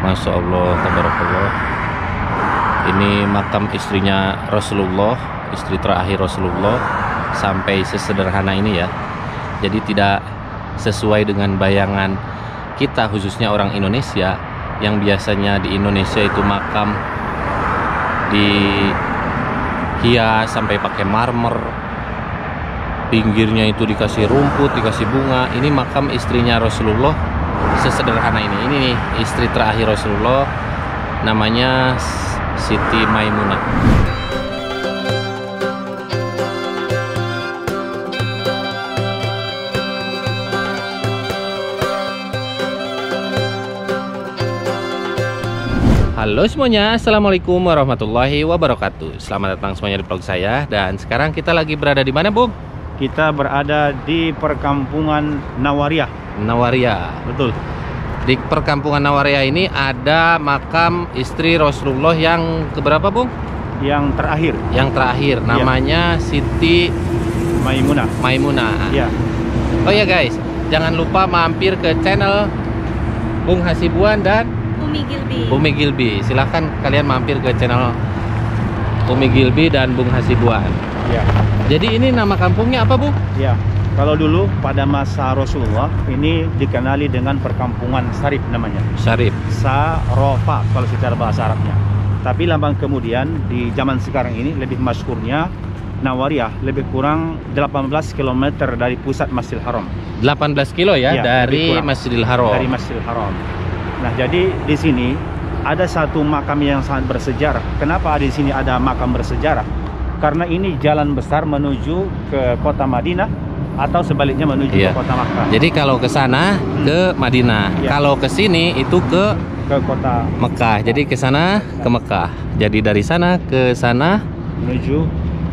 Masya Allah, tabarakallah. Ini makam istrinya Rasulullah, istri terakhir Rasulullah, sampai sesederhana ini ya. Jadi tidak sesuai dengan bayangan kita, khususnya orang Indonesia, yang biasanya di Indonesia itu makam dihias sampai pakai marmer, pinggirnya itu dikasih rumput, dikasih bunga. Ini makam istrinya Rasulullah sesederhana ini. Ini nih istri terakhir Rasulullah, namanya Siti Maimunah. Halo semuanya, assalamualaikum warahmatullahi wabarakatuh. Selamat datang semuanya di vlog saya. Dan sekarang kita lagi berada di mana, Bung? Kita berada di perkampungan Nawariah. Nawariah, betul. Di perkampungan Nawariah ini ada makam istri Rasulullah yang keberapa, Bung? Yang terakhir. Yang terakhir, namanya Siti Maimunah. Maimunah. Ya. Oh ya guys, jangan lupa mampir ke channel Bung Hasibuan dan Umi Gilby. Silahkan kalian mampir ke channel Umi Gilby dan Bung Hasibuan. Ya. Jadi ini nama kampungnya apa, Bu? Ya. Kalau dulu pada masa Rasulullah ini dikenali dengan perkampungan Sarif namanya. Sarif. Sarofa kalau secara bahasa Arabnya. Tapi lama kemudian di zaman sekarang ini lebih masyhurnya Nawariah, lebih kurang 18 km dari pusat Masjidil Haram. 18 kilo ya, dari Masjidil Haram. Dari Masjidil Haram. Nah, jadi di sini ada satu makam yang sangat bersejarah. Kenapa di sini ada makam bersejarah? Karena ini jalan besar menuju ke kota Madinah atau sebaliknya menuju ke kota Makkah. Jadi kalau ke sana ke Madinah, kalau ke sini itu ke kota Mekah. Jadi ke sana ke Mekah. Jadi dari sana ke sana menuju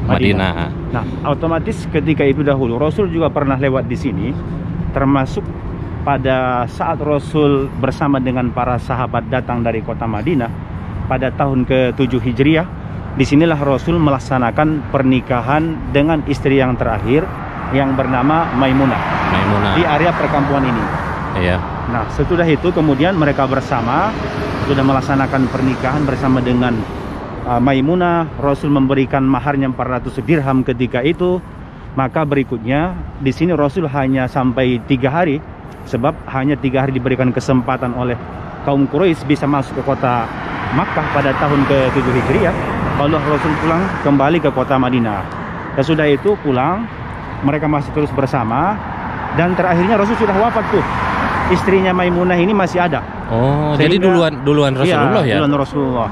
Madinah. Nah, otomatis ketika itu dahulu Rasul juga pernah lewat di sini, termasuk pada saat Rasul bersama dengan para sahabat datang dari kota Madinah pada tahun ke-7 Hijriah. Disinilah Rasul melaksanakan pernikahan dengan istri yang terakhir yang bernama Maimunah. Di area perkampungan ini. Iya. Nah, setelah itu kemudian mereka bersama sudah melaksanakan pernikahan bersama dengan Maimunah. Rasul memberikan maharnya 400 dirham ketika itu. Maka berikutnya di sini Rasul hanya sampai 3 hari. Sebab hanya 3 hari diberikan kesempatan oleh kaum Quraisy bisa masuk ke kota Makkah pada tahun ke-7 Hijriah. Lalu Rasul pulang kembali ke kota Madinah. Dan sudah itu pulang, mereka masih terus bersama. Dan terakhirnya Rasul sudah wafat tuh. Istrinya Maimunah ini masih ada. Oh, jadi duluan Rasulullah ya? Duluan Rasulullah.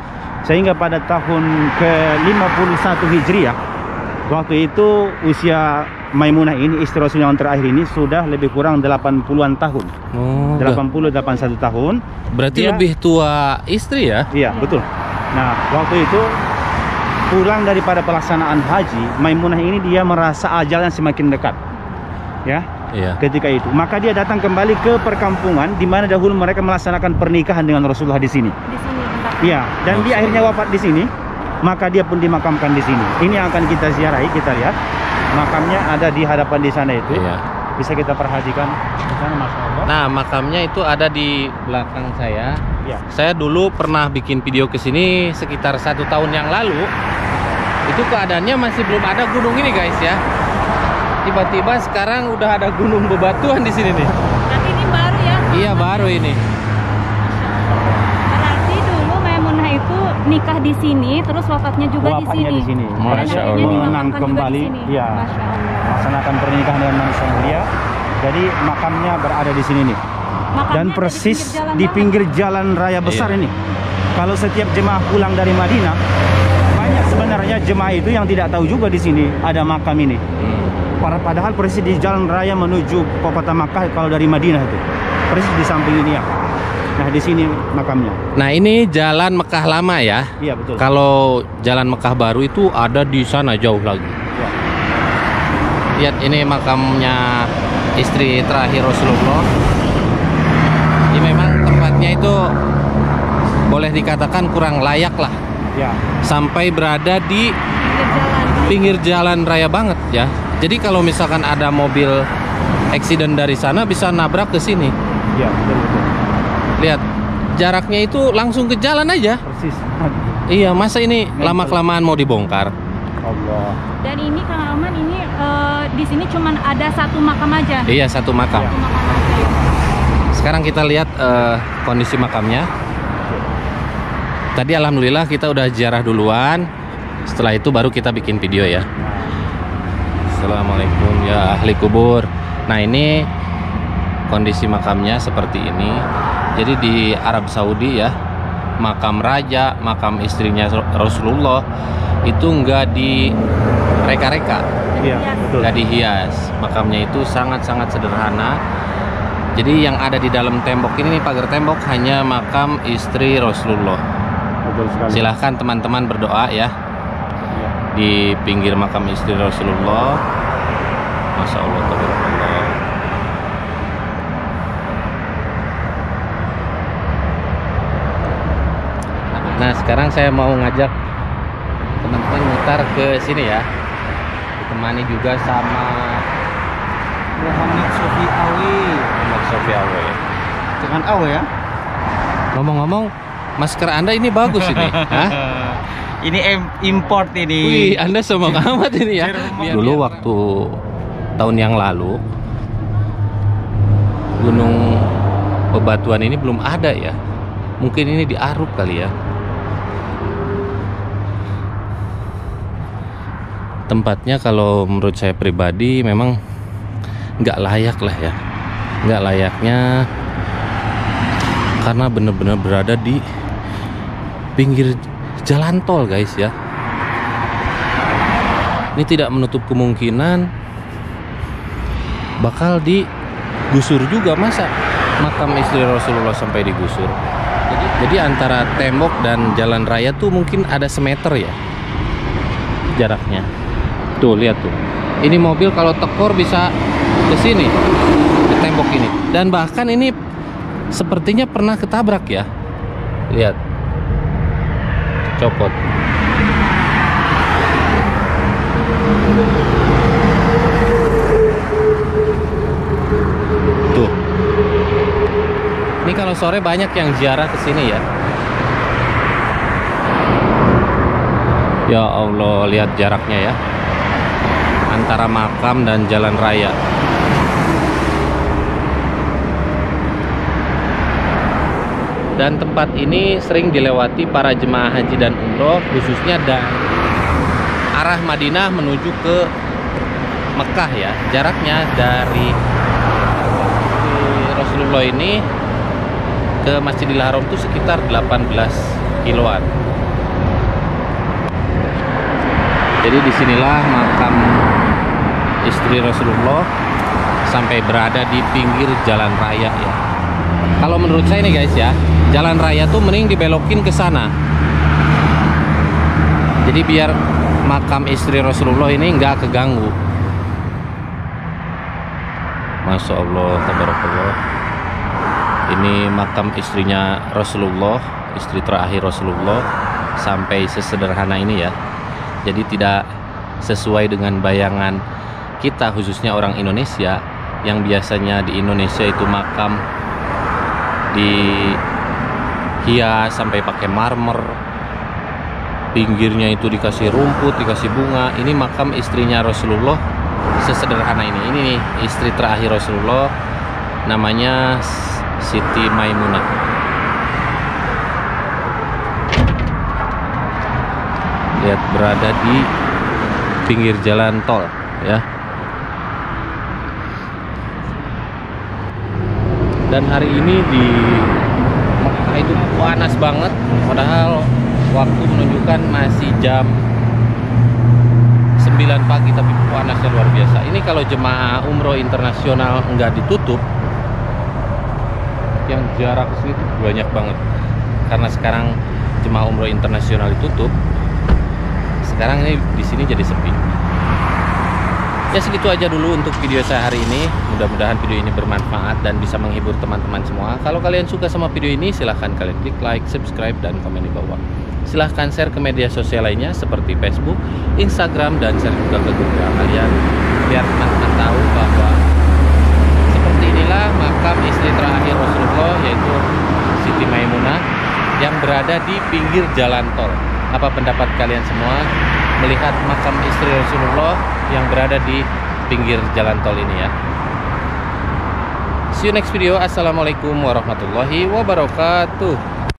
Sehingga pada tahun ke-51 Hijriah, waktu itu usia Maimunah ini, istri Rasul yang terakhir ini, sudah lebih kurang 80-an tahun. 80-81 tahun. Berarti lebih tua istri ya? Iya, betul. Nah, waktu itu pulang daripada pelaksanaan haji, Maimunah ini dia merasa ajalnya semakin dekat. Ya. Iya. Ketika itu, maka dia datang kembali ke perkampungan di mana dahulu mereka melaksanakan pernikahan dengan Rasulullah di sini. Di sini. Iya, dan dia akhirnya wafat di sini. Maka dia pun dimakamkan di sini. Ini yang akan kita ziarahi, kita lihat. Makamnya ada di hadapan di sana itu. Iya. Bisa kita perhatikan di sana, Masya Allah. Nah, makamnya itu ada di belakang saya. Iya. Saya dulu pernah bikin video ke sini sekitar 1 tahun yang lalu. Itu keadaannya masih belum ada gunung ini, guys ya. Tiba-tiba sekarang udah ada gunung bebatuan di sini nih. Berarti ini baru ya? Iya, baru ini. Itu nikah di sini, terus wafatnya juga di sini. Masya Allah. Menang kembali, ya, melaksanakan pernikahan dengan manusia mulia. Jadi makamnya berada di sini nih. Makamnya dan persis di pinggir jalan raya besar ini. Kalau setiap jemaah pulang dari Madinah, banyak sebenarnya jemaah itu yang tidak tahu juga di sini ada makam ini. Padahal persis di jalan raya menuju ke kota Makkah kalau dari Madinah itu. Persis di samping ini ya. Nah, di sini makamnya. Nah, ini jalan Mekah lama ya? Iya, betul. Kalau jalan Mekah baru itu ada di sana jauh lagi. Ya. Lihat, ini makamnya istri terakhir Rasulullah. Ini memang tempatnya itu boleh dikatakan kurang layak lah. Ya. Sampai berada di pinggir jalan raya banget ya. Jadi kalau misalkan ada mobil accident dari sana bisa nabrak ke sini. Iya, betul. Lihat, jaraknya itu langsung ke jalan aja. Persis. Iya, masa ini lama-kelamaan mau dibongkar? Allah. Dan ini Kang Alman, ini di sini cuman ada satu makam aja. Iya, satu makam. Satu makam aja. Sekarang kita lihat kondisi makamnya. Tadi alhamdulillah kita udah ziarah duluan. Setelah itu baru kita bikin video ya. Assalamualaikum ya ahli kubur. Nah, ini kondisi makamnya seperti ini. Jadi di Arab Saudi ya, makam raja, makam istrinya Rasulullah itu nggak direka-reka, Iya, betul. nggak dihias. Makamnya itu sangat-sangat sederhana. Jadi yang ada di dalam tembok ini nih, pagar tembok, hanya makam istri Rasulullah. Betul sekali. Silahkan teman-teman berdoa ya Iya. di pinggir makam istri Rasulullah. Masya Allah, tabarakallah. Nah, sekarang saya mau ngajak teman-teman mutar ke sini ya, ditemani juga sama Muhammad Sofi Awe. Muhammad Sofi Awe. Jangan Awe ya. Ngomong-ngomong, masker Anda ini bagus ini. Hah? Ini import ini. Wih, Anda sombong amat ini ya. Jerman. Dulu waktu tahun yang lalu, Gunung Bebatuan ini belum ada ya. Mungkin ini di Aruk kali ya. Tempatnya kalau menurut saya pribadi memang nggak layak lah ya. Nggak layaknya karena bener-bener berada di pinggir jalan tol guys ya. Ini tidak menutup kemungkinan bakal digusur juga. Masa makam istri Rasulullah sampai digusur? Jadi antara tembok dan jalan raya tuh mungkin ada semeter ya jaraknya. Tuh lihat tuh. Ini mobil kalau tekor bisa ke sini, ke tembok ini. Dan bahkan ini sepertinya pernah ketabrak ya. Lihat. Copot. Tuh. Ini kalau sore banyak yang ziarah ke sini ya. Ya Allah, lihat jaraknya ya. Antara makam dan jalan raya. Dan tempat ini sering dilewati para jemaah haji dan umroh, khususnya dari arah Madinah menuju ke Mekah ya. Jaraknya dari Rasulullah ini ke Masjidil Haram itu sekitar 18 kiloan. Jadi disinilah makam istri Rasulullah sampai berada di pinggir jalan raya ya. Kalau menurut saya nih guys ya, jalan raya tuh mending dibelokin ke sana. Jadi biar makam istri Rasulullah ini nggak keganggu. Masya Allah, tabarakallah. Ini makam istrinya Rasulullah, istri terakhir Rasulullah, sampai sesederhana ini ya. Jadi tidak sesuai dengan bayangan kita, khususnya orang Indonesia, yang biasanya di Indonesia itu makam dihias sampai pakai marmer, pinggirnya itu dikasih rumput, dikasih bunga. Ini makam istrinya Rasulullah sesederhana ini. Ini nih istri terakhir Rasulullah, namanya Siti Maimunah. Lihat, berada di pinggir jalan tol ya. Dan hari ini di Mekah itu panas banget, padahal waktu menunjukkan masih jam 9 pagi, tapi panasnya luar biasa. Ini kalau jemaah umroh internasional nggak ditutup, yang jarak ke sini tuh banyak banget. Karena sekarang jemaah umroh internasional ditutup, sekarang ini di sini jadi sepi. Ya segitu aja dulu untuk video saya hari ini. Mudah-mudahan video ini bermanfaat dan bisa menghibur teman-teman semua. Kalau kalian suka sama video ini, silahkan kalian klik like, subscribe, dan komen di bawah. Silahkan share ke media sosial lainnya seperti Facebook, Instagram, dan share juga ke grup kalian, biar teman-teman tahu bahwa seperti inilah makam istri terakhir Rasulullah, yaitu Siti Maimunah. yang berada di pinggir jalan tol. Apa pendapat kalian semua melihat makam istri Rasulullah yang berada di pinggir jalan tol ini ya? See you next video. Assalamualaikum warahmatullahi wabarakatuh.